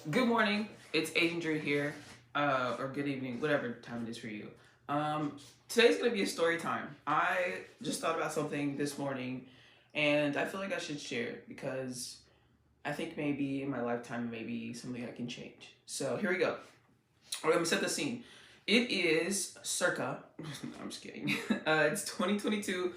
Good morning, it's Agent Drew here, or good evening, whatever time it is for you. Today's gonna be a story time. I just thought about something this morning, and I feel like I should share it because I think maybe in my lifetime, maybe something I can change. So here we go. I'm gonna set the scene. It is circa, I'm just kidding. It's 2022,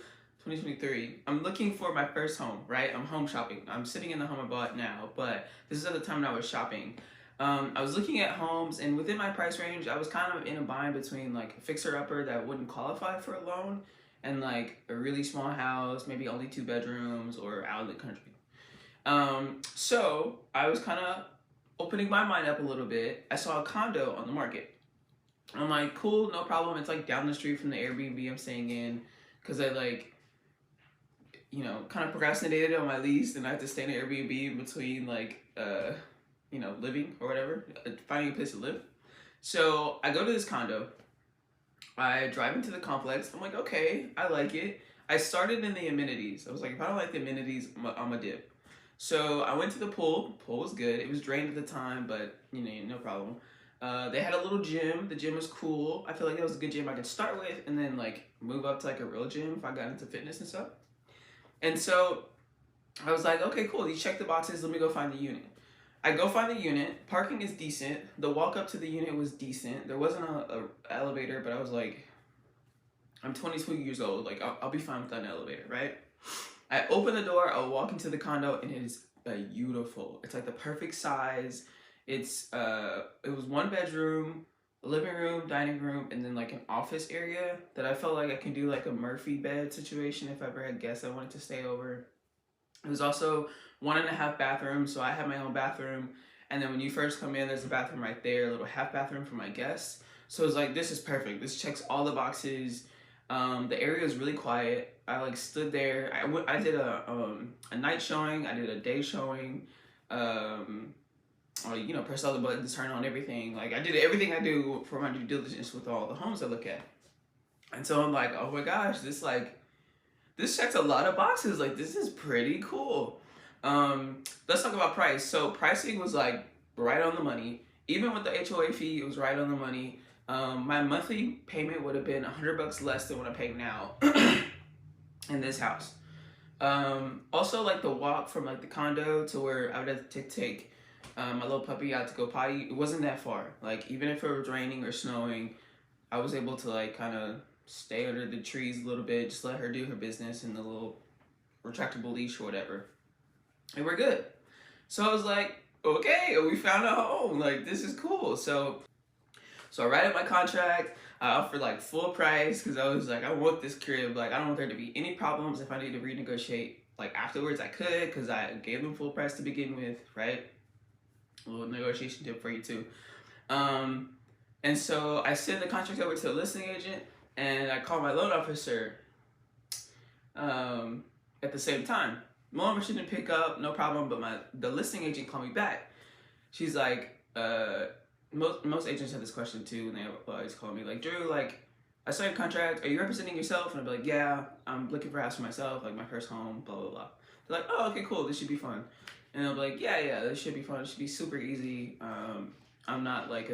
2023. I'm looking for my first home, right? I'm home shopping. I'm sitting in the home I bought now, but this is at the time when I was shopping. I was looking at homes, and within my price range, I was kind of in a bind between like a fixer-upper that wouldn't qualify for a loan and like a really small house, maybe only 2 bedrooms or out in the country. So I was kind of opening my mind up a little bit. I saw a condo on the market. I'm like, cool, no problem. It's like down the street from the Airbnb I'm staying in, because I like, kind of procrastinated on my lease, and I had to stay in an Airbnb in between like, living or whatever, finding a place to live. So I go to this condo. I drive into the complex. I'm like, okay, I like it. I started in the amenities. I was like, if I don't like the amenities, I'm a dip. So I went to the pool. Pool was good. It was drained at the time, but no problem. They had a little gym. The gym was cool. I feel like it was a good gym I could start with, and then like move up to like a real gym if I got into fitness and stuff. And so I was like, okay, cool. You check the boxes. Let me go find the unit. I go find the unit. Parking is decent. The walk up to the unit was decent. There wasn't a elevator, but I was like, I'm 22 years old. Like, I'll be fine without an elevator, right? I open the door. I walk into the condo, and it is beautiful. It's like the perfect size. It was 1 bedroom, living room, dining room, and then like an office area that I felt like I can do like a Murphy bed situation if I ever had guests I wanted to stay over. It was also 1.5 bathrooms, so I had my own bathroom. And then when you first come in, there's a bathroom right there, a little half bathroom for my guests. So it was like, this is perfect. This checks all the boxes. The area was really quiet. I like stood there. I did a night showing. I did a day showing. Press all the buttons, turn on everything. Like I did everything I do for my due diligence with all the homes I look at. And so I'm like, oh my gosh, this checks a lot of boxes. Like, this is pretty cool. Let's talk about price. So pricing was like right on the money. Even with the HOA fee, it was right on the money. My monthly payment would have been $100 less than what I pay now in this house. Also, like the walk from like the condo to where I would have to take my little puppy out to go potty, it wasn't that far. Like, even if it was raining or snowing, I was able to like kind of stay under the trees a little bit, just let her do her business in the little retractable leash or whatever. And we're good. So I was like, okay, we found a home. Like, this is cool. So I write up my contract. I offered like full price because I was like, I want this crib. Like, I don't want there to be any problems. If I need to renegotiate like afterwards, I could, because I gave them full price to begin with, right? A little negotiation tip for you too. And so I send the contract over to the listing agent, and I call my loan officer at the same time. My loan officer didn't pick up, no problem, but the listing agent called me back. She's like, most agents have this question too, and they always call me like, Drew, like, I signed a contract. Are you representing yourself? And I'll be like, yeah, I'm looking for a house for myself, like my first home, blah, blah, blah. They're like, oh, okay, cool, this should be fun. And I'll be like, yeah, this should be fun. It should be super easy. I'm not like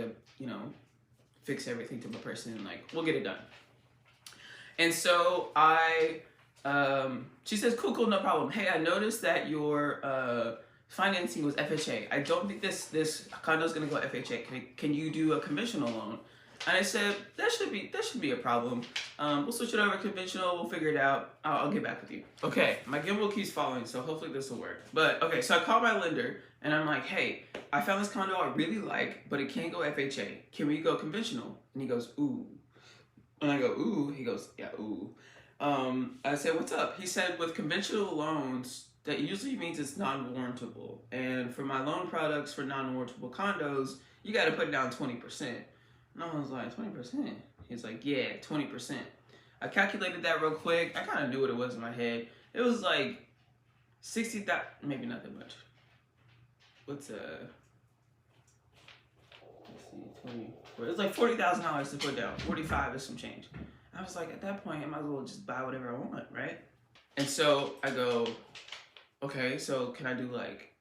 fix everything to the person. Like, we'll get it done. And so she says, cool, no problem. Hey, I noticed that your financing was FHA. I don't think this condo is gonna go FHA. Can you do a conventional loan? And I said, that should be a problem. We'll switch it over to conventional. We'll figure it out. I'll get back with you. Okay, my gimbal keeps falling, so hopefully this will work. But okay, so I call my lender, and I'm like, hey, I found this condo I really like, but it can't go FHA. Can we go conventional? And he goes, ooh. And I go, ooh. He goes, yeah, ooh. I said, what's up? He said, with conventional loans, that usually means it's non-warrantable. And for my loan products for non-warrantable condos, you got to put down 20%. And I was like, 20%? He's like, yeah, 20%. I calculated that real quick. I kind of knew what it was in my head. It was like 60,000, maybe not that much. What's let's see, 20. Well, it was like $40,000 to put down. 45 is some change. I was like, at that point, I might as well just buy whatever I want, right? And so I go, okay, so can I do like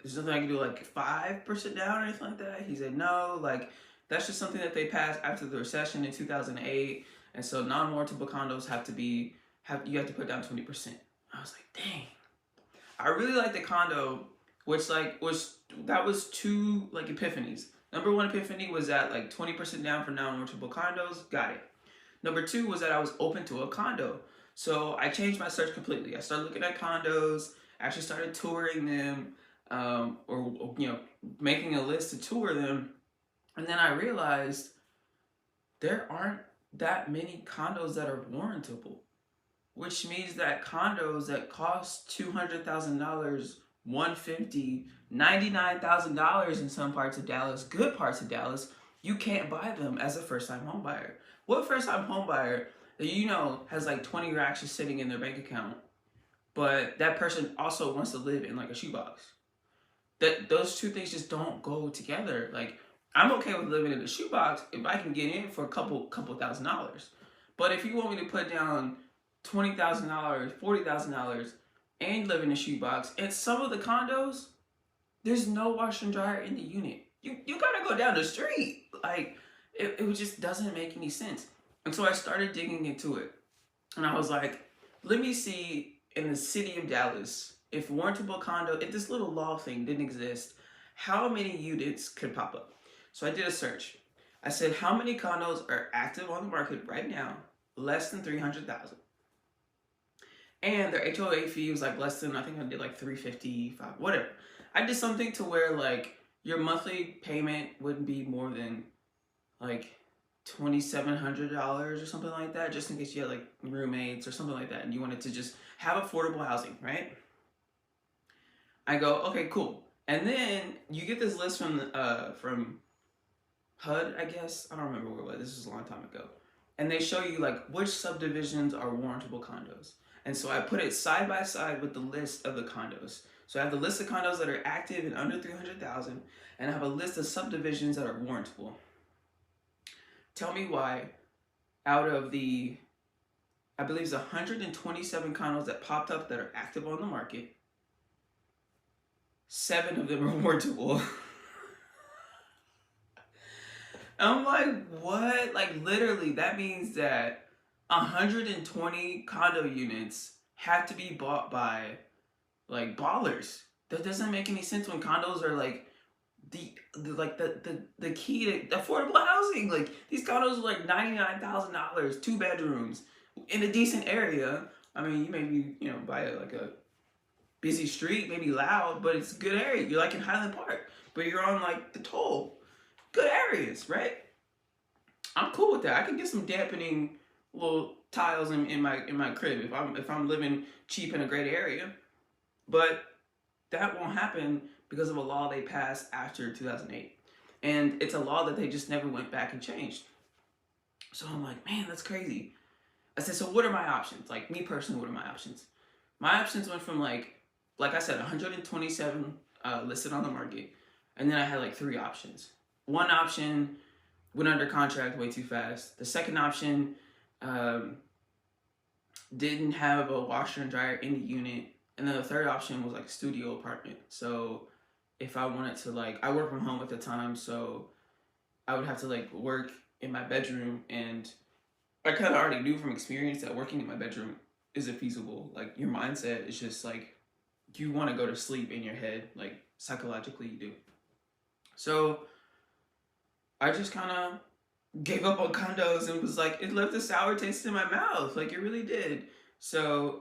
there's nothing I can do like 5% down or anything like that. He said no, like that's just something that they passed after the recession in 2008, and so non-warrantable condos you have to put down 20%. I was like, dang. I really like the condo, which that was two like epiphanies. Number one epiphany was that like 20% down for non-warrantable condos, got it. Number two was that I was open to a condo. So I changed my search completely. I started looking at condos, actually started touring them, or making a list to tour them. And then I realized there aren't that many condos that are warrantable, which means that condos that cost $200,000, $150,000, $99,000 in some parts of Dallas, good parts of Dallas, you can't buy them as a first-time home buyer. What first-time home buyer that has like 20 racks just sitting in their bank account, but that person also wants to live in like a shoebox? Those two things just don't go together. Like, I'm okay with living in a shoebox if I can get in for a couple $1,000s. But if you want me to put down $20,000, $40,000 and live in a shoebox, and some of the condos, there's no washer and dryer in the unit. You gotta go down the street. Like, it just doesn't make any sense. And so I started digging into it. And I was like, let me see in the city of Dallas, if this little law thing didn't exist, how many units could pop up? So I did a search. I said, how many condos are active on the market right now, less than $300,000? And their HOA fee was like less than, I think I did like $355, whatever. I did something to where like your monthly payment wouldn't be more than like $2,700 or something like that, just in case you had like roommates or something like that and you wanted to just have affordable housing, right? I go, okay, cool. And then you get this list from HUD, I guess. I don't remember where it was. This was a long time ago. And they show you like which subdivisions are warrantable condos. And so I put it side by side with the list of the condos. So I have the list of condos that are active and under 300,000, and I have a list of subdivisions that are warrantable. Tell me why, out of the, I believe it's 127 condos that popped up that are active on the market, 7 of them are warrantable. I'm like, what? Like, literally, that means that 120 condo units have to be bought by like ballers. That doesn't make any sense when condos are like the key to affordable housing. Like, these condos are like $99,000, 2 bedrooms in a decent area. I mean, you may be, by like a busy street, maybe loud, but it's a good area. You're like in Highland Park, but you're on like the toll. Good areas, right? I'm cool with that. I can get some dampening little tiles in my crib if I'm living cheap in a great area. But that won't happen because of a law they passed after 2008. And it's a law that they just never went back and changed. So I'm like, man, that's crazy. I said, so what are my options? Like, me personally, what are my options? My options went from like I said, 127 listed on the market. And then I had like 3 options. One option went under contract way too fast. The second option didn't have a washer and dryer in the unit. And then the third option was like a studio apartment. So if I wanted to, like, I work from home at the time, so I would have to like work in my bedroom, and I kind of already knew from experience that working in my bedroom isn't feasible. Like, your mindset is just like, you want to go to sleep in your head, like psychologically you do. So I just kind of gave up on condos and was like, it left a sour taste in my mouth. Like, it really did. So,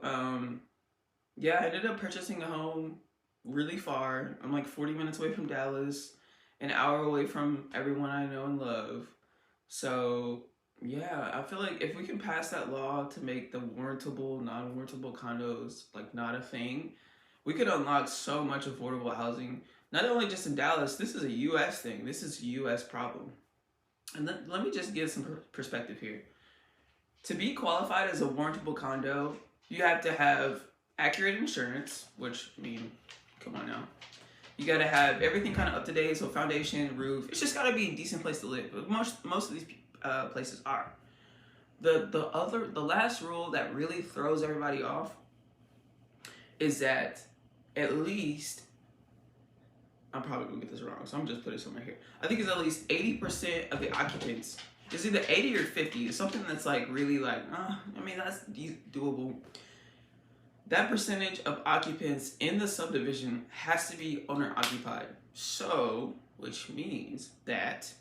yeah, I ended up purchasing a home really far. I'm like 40 minutes away from Dallas, an hour away from everyone I know and love. So, yeah, I feel like if we can pass that law to make the warrantable, non-warrantable condos like not a thing, we could unlock so much affordable housing. Not only just in Dallas, this is a U.S. thing. This is a U.S. problem. And let me just give some perspective here. To be qualified as a warrantable condo, you have to have accurate insurance, which, I mean, come on now. You got to have everything kind of up to date, so foundation, roof. It's just got to be a decent place to live. But most of these places are. The last rule that really throws everybody off is that at least I'm probably gonna get this wrong, so I'm just putting somewhere here. I think it's at least 80% of the occupants. It's either 80 or 50. It's something that's like really like, I mean, that's doable. That percentage of occupants in the subdivision has to be owner occupied. So, which means that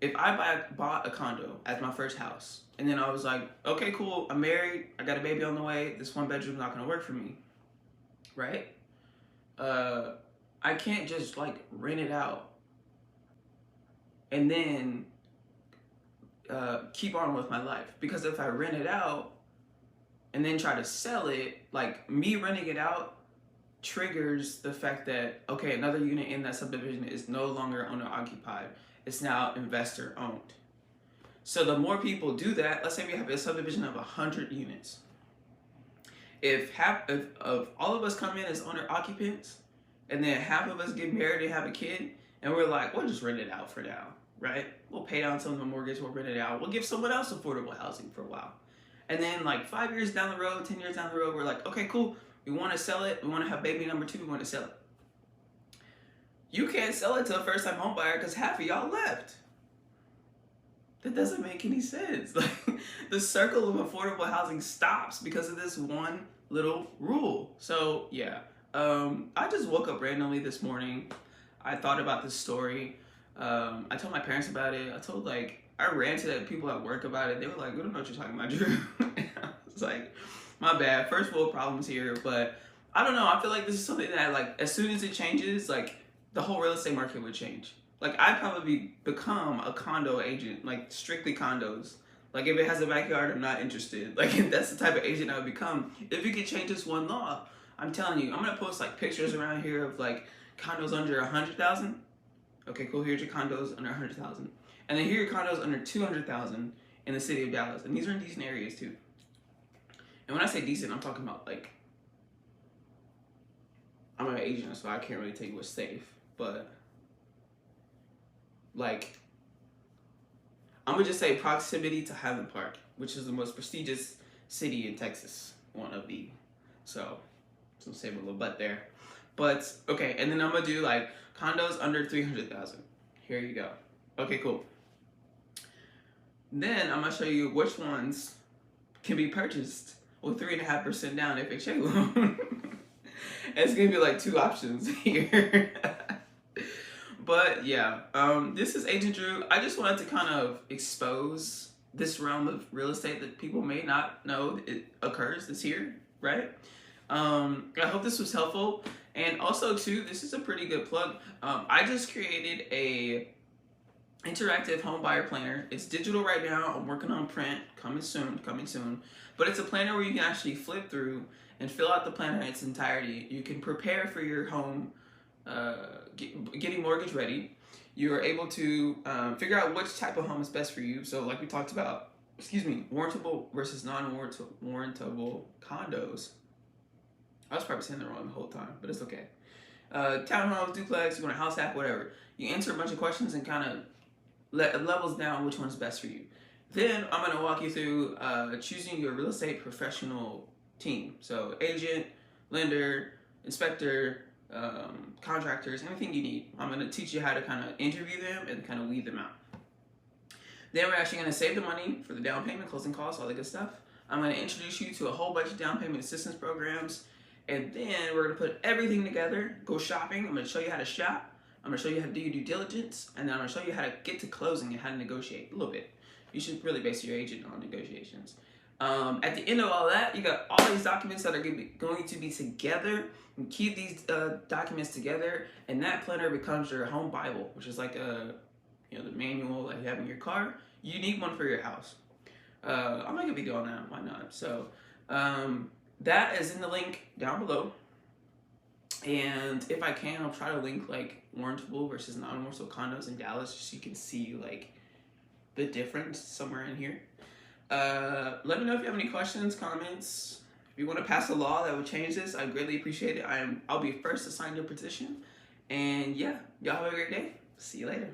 if I bought a condo as my first house, and then I was like, okay, cool, I'm married, I got a baby on the way, this one bedroom's not gonna work for me, right? I can't just like rent it out and then keep on with my life. Because if I rent it out and then try to sell it, like me renting it out triggers the fact that, okay, another unit in that subdivision is no longer owner occupied. It's now investor owned. So the more people do that, let's say we have a subdivision of 100 units. If all of us come in as owner occupants, and then half of us get married and have a kid, and we're like, we'll just rent it out for now, right? We'll pay down some of the mortgage, we'll rent it out, we'll give someone else affordable housing for a while. And then like 5 years down the road, 10 years down the road, we're like, okay, cool, we want to sell it, we want to have baby number 2, we want to sell it. You can't sell it to a first-time home buyer because half of y'all left. That doesn't make any sense. Like, the circle of affordable housing stops because of this one little rule. So yeah, I just woke up randomly this morning. I thought about this story. I told my parents about it. I ran to the people at work about it. They were like, we don't know what you're talking about, Drew. And I was like, my bad, first world problems here. But I don't know, I feel like this is something that like, as soon as it changes, like the whole real estate market would change. Like I'd probably become a condo agent, like strictly condos. Like if it has a backyard, I'm not interested. Like that's the type of agent I would become. If you could change this one law, I'm telling you, I'm gonna post like pictures around here of like condos under 100,000. Okay, cool, here's your condos under 100,000. And then here are your condos under 200,000 in the city of Dallas. And these are in decent areas too. And when I say decent, I'm talking about like, I'm an agent, so I can't really tell you what's safe, but like, I'm gonna just say proximity to Highland Park, which is the most prestigious city in Texas, one of the. So save a little butt there. But okay, and then I'm gonna do like condos under 300,000. Here you go. Okay, cool. Then I'm gonna show you which ones can be purchased with 3.5% down FHA loan. It's gonna be like 2 options here. But yeah, this is Agent Drew. I just wanted to kind of expose this realm of real estate that people may not know it occurs, it's here, right? I hope this was helpful. And also too, this is a pretty good plug. I just created a interactive home buyer planner. It's digital right now. I'm working on print, coming soon. But it's a planner where you can actually flip through and fill out the planner in its entirety. You can prepare for your home, getting mortgage ready. You're able to figure out which type of home is best for you. So like we talked about, warrantable versus non-warrantable condos. I was probably saying that wrong the whole time, but it's okay. Townhomes, duplex, you want a house hack, whatever. You answer a bunch of questions and kind of levels down which one's best for you. Then I'm going to walk you through choosing your real estate professional team. So agent, lender, inspector, contractors, anything you need. I'm going to teach you how to kind of interview them and kind of weed them out. Then we're actually going to save the money for the down payment, closing costs, all that good stuff. I'm going to introduce you to a whole bunch of down payment assistance programs. And then we're going to put everything together, go shopping. I'm going to show you how to shop. I'm going to show you how to do your due diligence. And then I'm going to show you how to get to closing and how to negotiate a little bit. You should really base your agent on negotiations. At the end of all that, you got all these documents that are going to be together. You keep these documents together, and that planner becomes your home Bible, which is like the manual that you have in your car. You need one for your house. I'll make a video on that. Why not? So that is in the link down below. And if I can, I'll try to link like warrantable versus non-warrantable condos in Dallas, just so you can see like the difference somewhere in here. Let me know if you have any questions, comments. If you want to pass a law that would change this, I greatly appreciate it. I'll be first to sign your petition. And yeah, y'all have a great day. See you later.